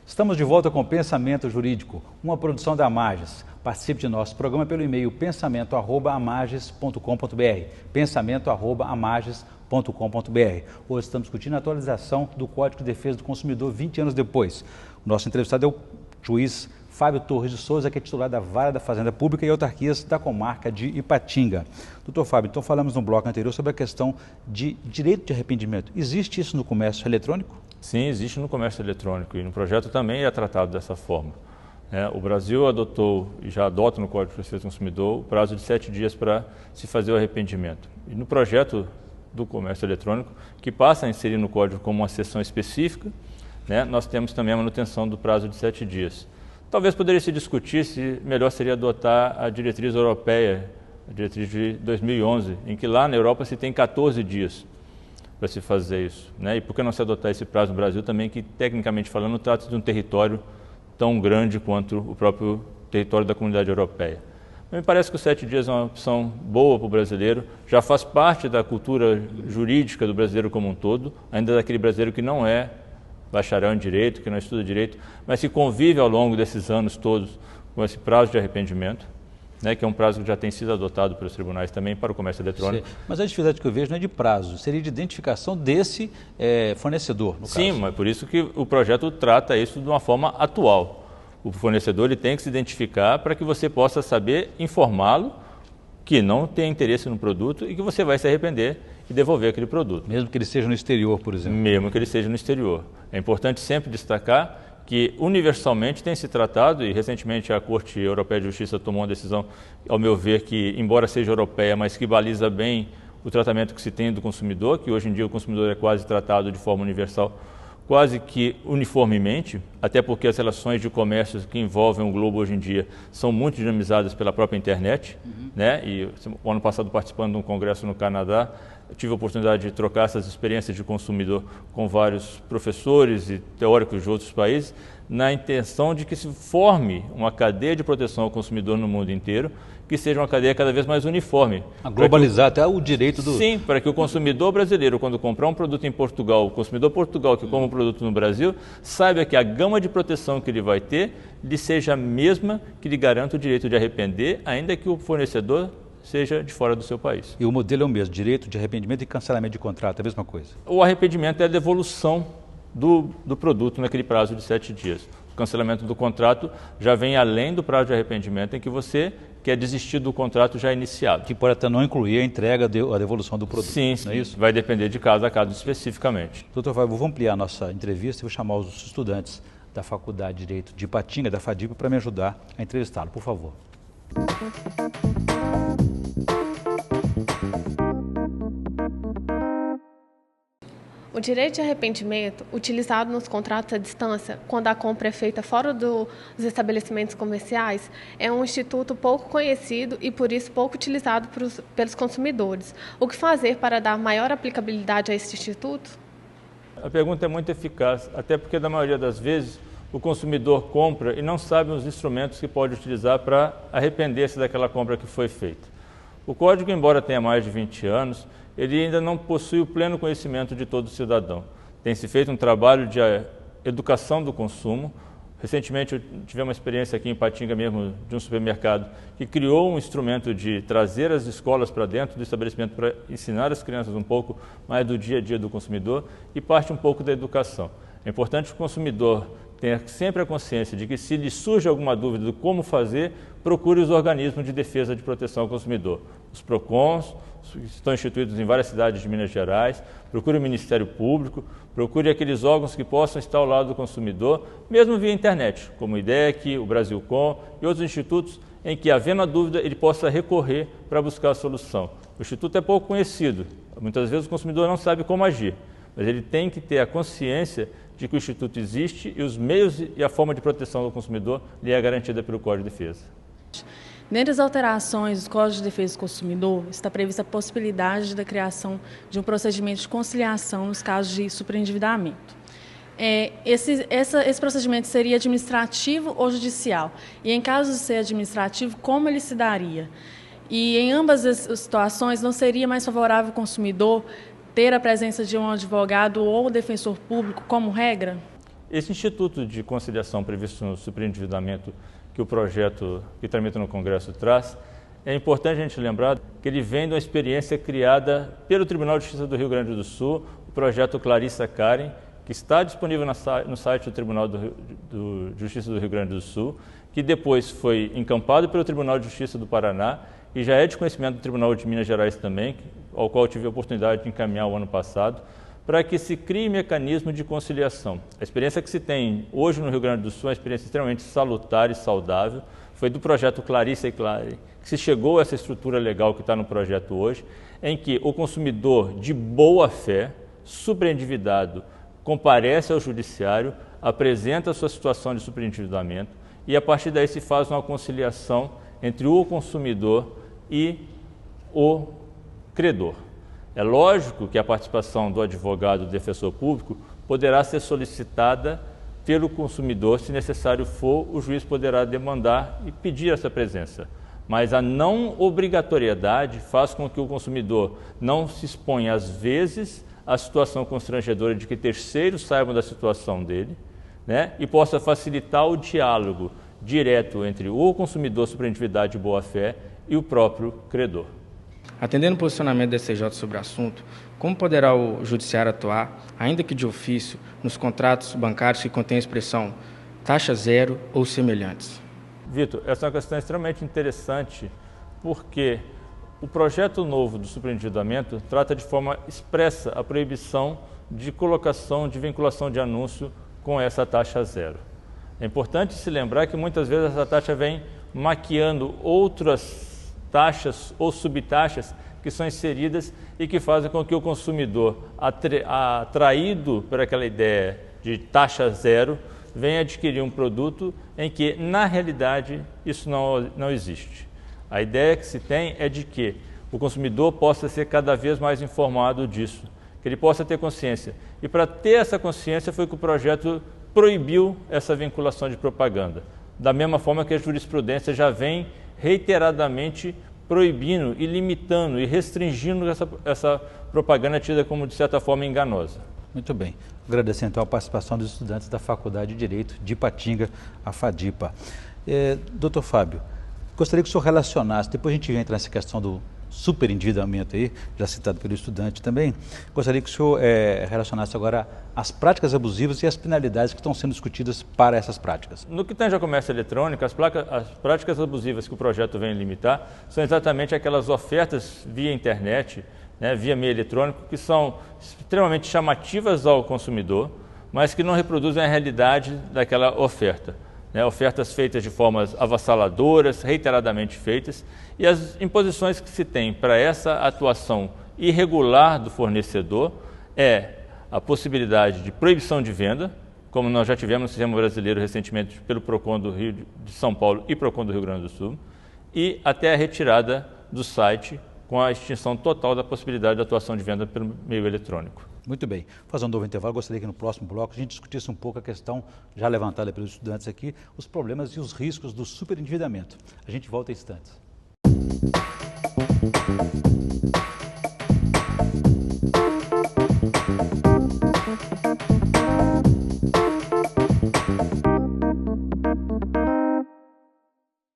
Estamos de volta com Pensamento Jurídico, uma produção da Amages. Participe de nosso programa pelo e-mail pensamento@amages.com.br, pensamento@amages.com.br. Hoje estamos discutindo a atualização do Código de Defesa do Consumidor 20 anos depois. O nosso entrevistado é o juiz Fábio Torres de Souza, que é titular da Vara da Fazenda Pública e Autarquias da Comarca de Ipatinga. Doutor Fábio, então falamos no bloco anterior sobre a questão de direito de arrependimento. Existe isso no comércio eletrônico? Sim, existe no comércio eletrônico e no projeto também é tratado dessa forma. O Brasil adotou e já adota no Código de Defesa do Consumidor o prazo de 7 dias para se fazer o arrependimento. E no projeto do comércio eletrônico, que passa a inserir no Código como uma seção específica, nós temos também a manutenção do prazo de 7 dias. Talvez poderia se discutir se melhor seria adotar a diretriz europeia, a diretriz de 2011, em que lá na Europa se tem 14 dias para se fazer isso. E por que não se adotar esse prazo no Brasil também, que tecnicamente falando trata de um território tão grande quanto o próprio território da Comunidade Europeia. Me parece que os 7 dias é uma opção boa para o brasileiro, já faz parte da cultura jurídica do brasileiro como um todo, ainda daquele brasileiro que não é bacharel em direito, que não estuda direito, mas que convive ao longo desses anos todos com esse prazo de arrependimento, que é um prazo que já tem sido adotado pelos tribunais também para o comércio eletrônico. Sim, mas a dificuldade que eu vejo não é de prazo, seria de identificação desse fornecedor, no caso. Sim, mas por isso que o projeto trata isso de uma forma atual. O fornecedor ele tem que se identificar para que você possa saber informá-lo que não tem interesse no produto e que você vai se arrepender e devolver aquele produto. Mesmo que ele esteja no exterior, por exemplo. Mesmo que ele esteja no exterior. É importante sempre destacar que universalmente tem se tratado, e recentemente a Corte Europeia de Justiça tomou uma decisão, ao meu ver, que embora seja europeia, mas que baliza bem o tratamento que se tem do consumidor, que hoje em dia o consumidor é quase tratado de forma universal, quase que uniformemente, até porque as relações de comércio que envolvem o globo hoje em dia são muito dinamizadas pela própria internet. E o ano passado, participando de um congresso no Canadá, eu tive a oportunidade de trocar essas experiências de consumidor com vários professores e teóricos de outros países, na intenção de que se forme uma cadeia de proteção ao consumidor no mundo inteiro, que seja uma cadeia cada vez mais uniforme. A globalizar até o direito do... Sim, para que o consumidor brasileiro, quando comprar um produto em Portugal, o consumidor portugal que compra um produto no Brasil, saiba que a gama de proteção que ele vai ter lhe seja a mesma que lhe garanta o direito de arrepender, ainda que o fornecedor seja de fora do seu país. E o modelo é o mesmo, direito de arrependimento e cancelamento de contrato, é a mesma coisa? O arrependimento é a devolução do produto naquele prazo de 7 dias. O cancelamento do contrato já vem além do prazo de arrependimento em que você quer desistir do contrato já iniciado. Que pode até não incluir a entrega, a devolução do produto. Sim, não é isso? Vai depender de caso a caso especificamente. Doutor Fábio, vou ampliar a nossa entrevista e vou chamar os estudantes da Faculdade de Direito de Ipatinga, da FADIP, para me ajudar a entrevistá-lo, por favor. O direito de arrependimento, utilizado nos contratos à distância, quando a compra é feita fora dos estabelecimentos comerciais, é um instituto pouco conhecido e, por isso, pouco utilizado pelos consumidores. O que fazer para dar maior aplicabilidade a esse instituto? A pergunta é muito eficaz, até porque, na maioria das vezes, o consumidor compra e não sabe os instrumentos que pode utilizar para arrepender-se daquela compra que foi feita. O Código, embora tenha mais de 20 anos, ele ainda não possui o pleno conhecimento de todo cidadão. Tem-se feito um trabalho de educação do consumo. Recentemente eu tive uma experiência aqui em Ipatinga mesmo, de um supermercado, que criou um instrumento de trazer as escolas para dentro do estabelecimento para ensinar as crianças um pouco mais do dia a dia do consumidor e parte um pouco da educação. É importante que o consumidor tenha sempre a consciência de que, se lhe surge alguma dúvida de como fazer, procure os organismos de defesa de proteção ao consumidor. Os PROCONs, que estão instituídos em várias cidades de Minas Gerais, procure o Ministério Público, procure aqueles órgãos que possam estar ao lado do consumidor, mesmo via internet, como o IDEC, o Brasilcom e outros institutos em que, havendo a dúvida, ele possa recorrer para buscar a solução. O instituto é pouco conhecido, muitas vezes o consumidor não sabe como agir, mas ele tem que ter a consciência de que o Instituto existe e os meios e a forma de proteção do consumidor lhe é garantida pelo Código de Defesa. Dentre as alterações do Código de Defesa do Consumidor, está prevista a possibilidade da criação de um procedimento de conciliação nos casos de superendividamento. Esse procedimento seria administrativo ou judicial? E em caso de ser administrativo, como ele se daria? E em ambas as situações, não seria mais favorável ao consumidor ter a presença de um advogado ou defensor público como regra? Esse instituto de conciliação previsto no superendividamento que o projeto que tramita no Congresso traz, é importante a gente lembrar que ele vem de uma experiência criada pelo Tribunal de Justiça do Rio Grande do Sul, o projeto Clarissa Karen, que está disponível no site do Tribunal de Justiça do Rio Grande do Sul, que depois foi encampado pelo Tribunal de Justiça do Paraná e já é de conhecimento do Tribunal de Minas Gerais também, ao qual eu tive a oportunidade de encaminhar o ano passado, para que se crie mecanismo de conciliação. A experiência que se tem hoje no Rio Grande do Sul é uma experiência extremamente salutar e saudável, foi do projeto Clarissa e Clare que se chegou a essa estrutura legal que está no projeto hoje, em que o consumidor de boa fé, superendividado, comparece ao judiciário, apresenta a sua situação de superendividamento e a partir daí se faz uma conciliação entre o consumidor e o credor. É lógico que a participação do advogado do defensor público poderá ser solicitada pelo consumidor, se necessário for, o juiz poderá demandar e pedir essa presença. Mas a não obrigatoriedade faz com que o consumidor não se exponha, às vezes, à situação constrangedora de que terceiros saibam da situação dele, né, e possa facilitar o diálogo direto entre o consumidor superendividado de boa-fé e o próprio credor. Atendendo o posicionamento da STJ sobre o assunto, como poderá o judiciário atuar, ainda que de ofício, nos contratos bancários que contêm a expressão taxa zero ou semelhantes? Vitor, essa é uma questão extremamente interessante, porque o projeto novo do superendividamento trata de forma expressa a proibição de colocação, de vinculação de anúncio com essa taxa zero. É importante se lembrar que muitas vezes essa taxa vem maquiando outras taxas ou subtaxas que são inseridas e que fazem com que o consumidor, atraído por aquela ideia de taxa zero, venha adquirir um produto em que, na realidade, isso não existe. A ideia que se tem é de que o consumidor possa ser cada vez mais informado disso, que ele possa ter consciência. E para ter essa consciência foi que o projeto proibiu essa vinculação de propaganda. Da mesma forma que a jurisprudência já vem reiteradamente proibindo e limitando e restringindo essa propaganda tida como, de certa forma, enganosa. Muito bem. Agradecer então a participação dos estudantes da Faculdade de Direito de Ipatinga, a FADIPA. Doutor Fábio, gostaria que o senhor relacionasse, depois a gente entra nessa questão do superendividamento aí, já citado pelo estudante também, gostaria que o senhor relacionasse agora as práticas abusivas e as penalidades que estão sendo discutidas para essas práticas. No que tange ao comércio eletrônico, as práticas abusivas que o projeto vem limitar são exatamente aquelas ofertas via internet, né, via meio eletrônico, que são extremamente chamativas ao consumidor, mas que não reproduzem a realidade daquela oferta. Né, ofertas feitas de formas avassaladoras, reiteradamente feitas, e as imposições que se tem para essa atuação irregular do fornecedor é a possibilidade de proibição de venda, como nós já tivemos no sistema brasileiro recentemente pelo PROCON do Rio de São Paulo e PROCON do Rio Grande do Sul, e até a retirada do site com a extinção total da possibilidade de atuação de venda pelo meio eletrônico. Muito bem. Fazendo um novo intervalo, gostaria que no próximo bloco a gente discutisse um pouco a questão já levantada pelos estudantes aqui, os problemas e os riscos do superendividamento. A gente volta em instantes.